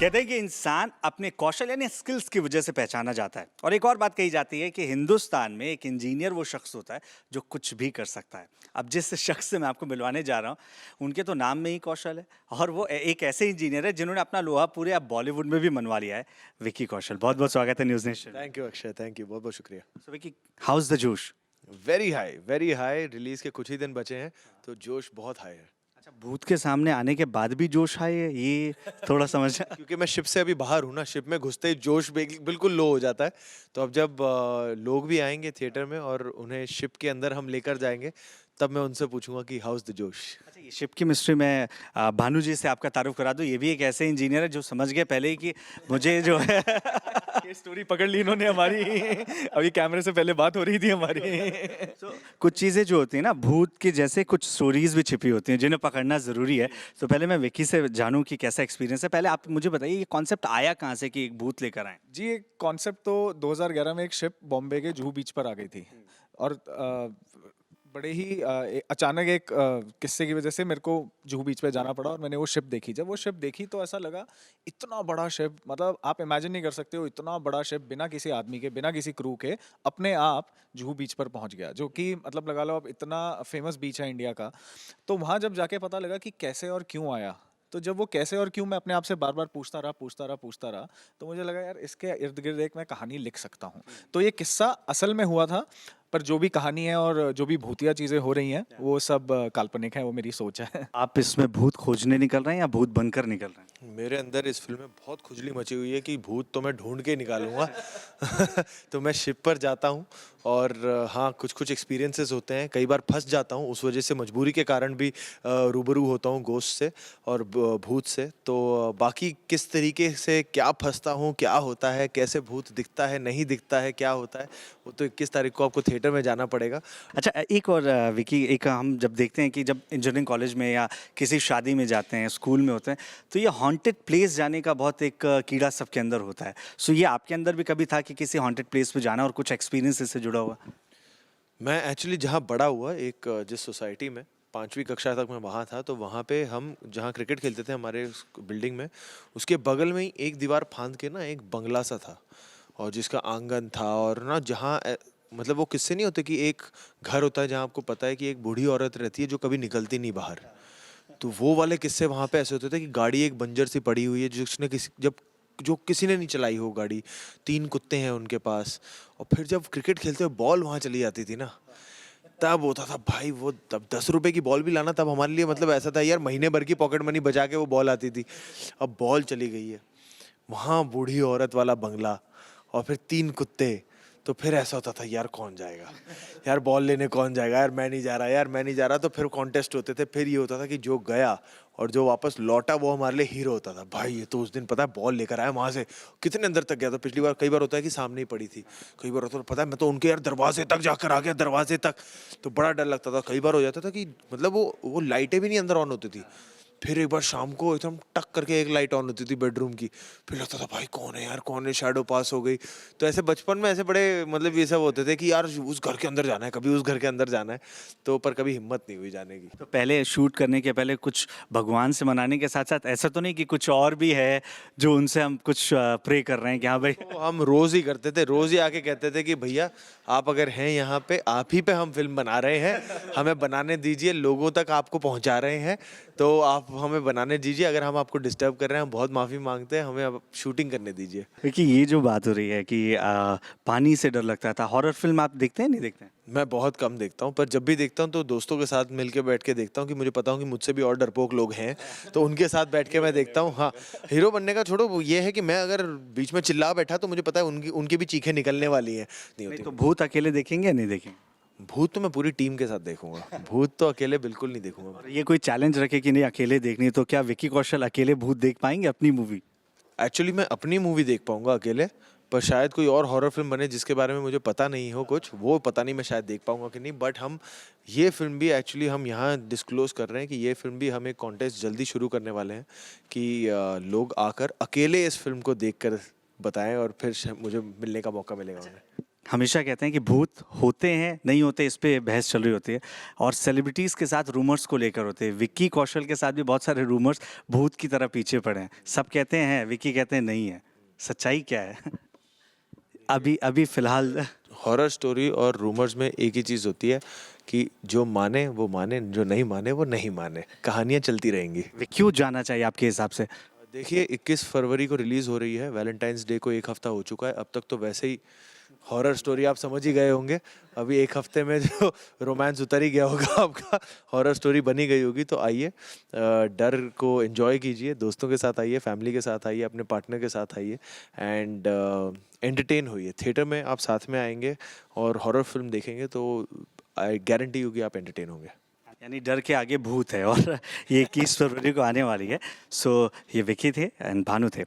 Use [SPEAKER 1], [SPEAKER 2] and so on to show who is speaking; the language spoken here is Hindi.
[SPEAKER 1] कहते हैं कि इंसान अपने कौशल यानी स्किल्स की वजह से पहचाना जाता है। और एक और बात कही जाती है कि हिंदुस्तान में एक इंजीनियर वो शख्स होता है जो कुछ भी कर सकता है। अब जिस शख्स से मैं आपको मिलवाने जा रहा हूँ उनके तो नाम में ही कौशल है, और वो एक ऐसे इंजीनियर है जिन्होंने अपना लोहा पूरे अब बॉलीवुड में भी मनवा लिया है। विकी कौशल, बहुत बहुत स्वागत है news nation.
[SPEAKER 2] Thank you Akshay, thank you, बहुत बहुत शुक्रिया।
[SPEAKER 1] सो विकी, हाउस द जोश?
[SPEAKER 2] Very high. रिलीज के कुछ ही दिन बचे हैं तो जोश बहुत हाई है।
[SPEAKER 1] अच्छा, भूत के सामने आने के बाद भी जोश है ये थोड़ा समझ
[SPEAKER 2] क्योंकि मैं शिप से अभी बाहर हूँ ना, शिप में घुसते ही जोश बिल्कुल लो हो जाता है। तो अब जब लोग भी आएंगे थिएटर में और उन्हें शिप के अंदर हम लेकर जाएंगे, तब मैं उनसे पूछूंगा कि हाउस द जोश।
[SPEAKER 1] अच्छा, ये शिप की मिस्ट्री में भानु जी से आपका तारुफ करा दूं। ये भी एक ऐसे इंजीनियर है जो समझ गए पहले ही कि मुझे जो है
[SPEAKER 3] ये स्टोरी पकड़ ली इन्होंने हमारी। अभी कैमरे से पहले बात हो रही थी हमारी।
[SPEAKER 1] तो कुछ चीज़ें जो होती हैं ना भूत की, जैसे कुछ स्टोरीज भी छिपी होती हैं जिन्हें पकड़ना ज़रूरी है। तो पहले मैं विकी से जानूं कि कैसा एक्सपीरियंस है। पहले आप मुझे बताइए ये कॉन्सेप्ट आया कहाँ से कि एक भूत लेकर आए?
[SPEAKER 3] जी, एक कॉन्सेप्ट तो 2011 में एक शिप बॉम्बे के जुहू बीच पर आ गई थी। और बड़े ही अचानक एक किस्से की वजह से मेरे को जुहू बीच पे जाना पड़ा और मैंने वो शिप देखी। जब वो शिप देखी तो ऐसा लगा, इतना बड़ा शिप, मतलब आप इमेजिन नहीं कर सकते हो, इतना बड़ा शिप बिना किसी आदमी के, बिना किसी क्रू के अपने आप जुहू बीच पर पहुंच गया, जो कि मतलब लगा लो अब इतना फेमस बीच है इंडिया का। तो वहां जब जाके पता लगा कि कैसे और क्यों आया, तो जब वो कैसे और क्यों मैं अपने आप से बार बार पूछता रहा, तो मुझे लगा यार इसके इर्द गिर्द एक मैं कहानी लिख सकता हूँ। तो ये किस्सा असल में हुआ था, पर जो भी कहानी है और जो भी भूतिया चीज़ें हो रही हैं वो सब काल्पनिक है, वो मेरी सोच है।
[SPEAKER 1] आप इसमें भूत खोजने निकल रहे हैं या भूत बनकर निकल रहे हैं?
[SPEAKER 2] मेरे अंदर इस फिल्म में बहुत खुजली मची हुई है कि भूत तो मैं ढूंढ के निकालूंगा। तो मैं शिप पर जाता हूँ और हाँ, कुछ कुछ एक्सपीरियंसेस होते हैं, कई बार फंस जाता हूँ, उस वजह से मजबूरी के कारण भी रूबरू होता हूँ गोश्त से और भूत से। तो बाकी किस तरीके से क्या फंसता हूँ, क्या होता है, कैसे भूत दिखता है, नहीं दिखता है, क्या होता है, वो तो 21 तारीख को आपको थिएटर में जाना पड़ेगा।
[SPEAKER 1] अच्छा, एक और विकी, एक हम जब देखते हैं कि जब इंजीनियरिंग कॉलेज में या किसी शादी में जाते हैं, स्कूल में होते हैं, तो ये हॉन्टेड प्लेस जाने का बहुत एक कीड़ा सबके अंदर होता है। सो ये आपके अंदर भी कभी था कि किसी हॉन्टेड प्लेस पे जाना और कुछ एक्सपीरियंस इससे जुड़ा हुआ?
[SPEAKER 2] मैं एक्चुअली जहाँ बड़ा हुआ, एक जिस सोसाइटी में 5वीं कक्षा तक मैं वहाँ था, तो वहाँ पे हम जहाँ क्रिकेट खेलते थे हमारे उस बिल्डिंग में, उसके बगल में ही एक दीवार फांद के ना एक बंगला सा था और जिसका आंगन था। और ना जहाँ मतलब वो किस्से नहीं होते कि एक घर होता है जहाँ आपको पता है कि एक बूढ़ी औरत रहती है जो कभी निकलती नहीं बाहर। तो वो वाले किस्से वहाँ पे ऐसे होते थे कि गाड़ी एक बंजर सी पड़ी हुई है जिसने किसी जब जो किसी ने नहीं चलाई हो गाड़ी, 3 कुत्ते हैं उनके पास। और फिर जब क्रिकेट खेलते हुए बॉल वहाँ चली जाती थी ना, तब होता था भाई, वो तब 10 रुपए की बॉल भी लाना तब हमारे लिए मतलब ऐसा था यार, महीने भर की पॉकेट मनी बचा के वो बॉल आती थी। अब बॉल चली गई है, वहाँ बूढ़ी औरत वाला बंगला और फिर 3 कुत्ते। तो फिर ऐसा होता था यार कौन जाएगा, यार बॉल लेने कौन जाएगा, यार मैं नहीं जा रहा, यार मैं नहीं जा रहा। तो फिर कॉन्टेस्ट होते थे, फिर ये होता था कि जो गया और जो वापस लौटा वो हमारे लिए हीरो होता था। भाई ये तो उस दिन पता है बॉल लेकर आया वहां से, कितने अंदर तक गया था। पिछली बार कई बार होता है कि सामने ही पड़ी थी, कई बार होता है पता है मैं तो उनके यार दरवाजे तक जाकर आ गया, दरवाजे तक। तो बड़ा डर लगता था। कई बार हो जाता था कि मतलब वो लाइटें भी नहीं अंदर ऑन होती थी। फिर एक बार शाम को एकदम टक करके एक लाइट ऑन होती थी बेडरूम की, फिर लगता था भाई कौन है यार, कौन है, शैडो पास हो गई। तो ऐसे बचपन में ऐसे बड़े मतलब ये सब होते थे कि यार उस घर के अंदर जाना है, कभी उस घर के अंदर जाना है। तो पर कभी हिम्मत नहीं हुई जाने की।
[SPEAKER 1] तो पहले शूट करने के पहले कुछ भगवान से मनाने के साथ साथ ऐसा तो नहीं कि कुछ और भी है जो उनसे हम कुछ प्रे कर रहे हैं कि हाँ भाई?
[SPEAKER 2] तो हम रोज ही करते थे, रोज ही आके कहते थे कि भैया आप अगर हैं यहाँ पे, आप ही पे हम फिल्म बना रहे हैं, हमें बनाने दीजिए, लोगों तक आपको पहुँचा रहे हैं, तो आप हमें बनाने दीजिए। अगर हम आपको डिस्टर्ब कर रहे हैं हम बहुत माफ़ी मांगते हैं, हमें अब शूटिंग करने दीजिए।
[SPEAKER 1] देखिए, ये जो बात हो रही है कि पानी से डर लगता था, हॉरर फिल्म आप देखते हैं नहीं देखते हैं?
[SPEAKER 2] मैं बहुत कम देखता हूँ, पर जब भी देखता हूँ तो दोस्तों के साथ मिल के बैठ के देखता हूँ कि मुझे पता हूँ कि मुझसे भी और डरपोक लोग हैं, तो उनके साथ बैठ के मैं देखता हूँ। हाँ, हीरो बनने का छोड़ो, वो ये है कि मैं अगर बीच में चिल्ला बैठा तो मुझे पता है उनकी उनकी भी चीखें निकलने वाली हैं। नहीं
[SPEAKER 1] नहीं
[SPEAKER 2] होती।
[SPEAKER 1] तो भूत अकेले देखेंगे या नहीं देखेंगे?
[SPEAKER 2] भूत तो मैं पूरी टीम के साथ देखूंगा, भूत तो अकेले बिल्कुल नहीं देखूंगा।
[SPEAKER 1] और ये कोई चैलेंज रखे कि नहीं अकेले देखनी है, तो क्या विकी कौशल अकेले भूत देख पाएंगे अपनी मूवी?
[SPEAKER 2] एक्चुअली मैं अपनी मूवी देख पाऊंगा अकेले, पर शायद कोई और हॉरर फिल्म बने जिसके बारे में मुझे पता नहीं हो कुछ, वो पता नहीं मैं शायद देख पाऊंगा कि नहीं। बट हम ये फिल्म भी एक्चुअली हम यहाँ डिस्क्लोज कर रहे हैं कि ये फिल्म भी हम एक कॉन्टेस्ट जल्दी शुरू करने वाले हैं कि लोग आकर अकेले इस फिल्म को देखकर बताएं और फिर मुझे मिलने का मौका मिलेगा उन्हें।
[SPEAKER 1] हमेशा कहते हैं कि भूत होते हैं नहीं होते, इस पे बहस चल रही होती है, और सेलिब्रिटीज़ के साथ रूमर्स को लेकर होते हैं। विक्की कौशल के साथ भी बहुत सारे रूमर्स भूत की तरह पीछे पड़े हैं। सब कहते हैं, विक्की कहते हैं नहीं है। सच्चाई क्या है? अभी अभी फिलहाल
[SPEAKER 2] हॉरर स्टोरी और रूमर्स में एक ही चीज़ होती है कि जो माने वो माने, जो नहीं माने वो नहीं माने। कहानियाँ चलती रहेंगी।
[SPEAKER 1] क्यों जाना चाहिए आपके हिसाब से?
[SPEAKER 2] देखिए 21 फरवरी को रिलीज़ हो रही है, वैलेंटाइंस डे को 1 हफ्ता हो चुका है। अब तक तो वैसे ही हॉरर स्टोरी आप समझ ही गए होंगे। अभी 1 हफ्ते में जो रोमांस उतर ही गया होगा आपका, हॉरर स्टोरी बनी गई होगी। तो आइए, डर को एंजॉय कीजिए, दोस्तों के साथ आइए, फैमिली के साथ आइए, अपने पार्टनर के साथ आइए एंड एंटरटेन होइए। थिएटर में आप साथ में आएंगे और हॉरर फिल्म देखेंगे तो आई गारंटी यू कि आप एंटरटेन होंगे।
[SPEAKER 1] यानी डर के आगे भूत है, और ये 21 फरवरी को आने वाली है। सो ये विकी थे एंड भानु थे।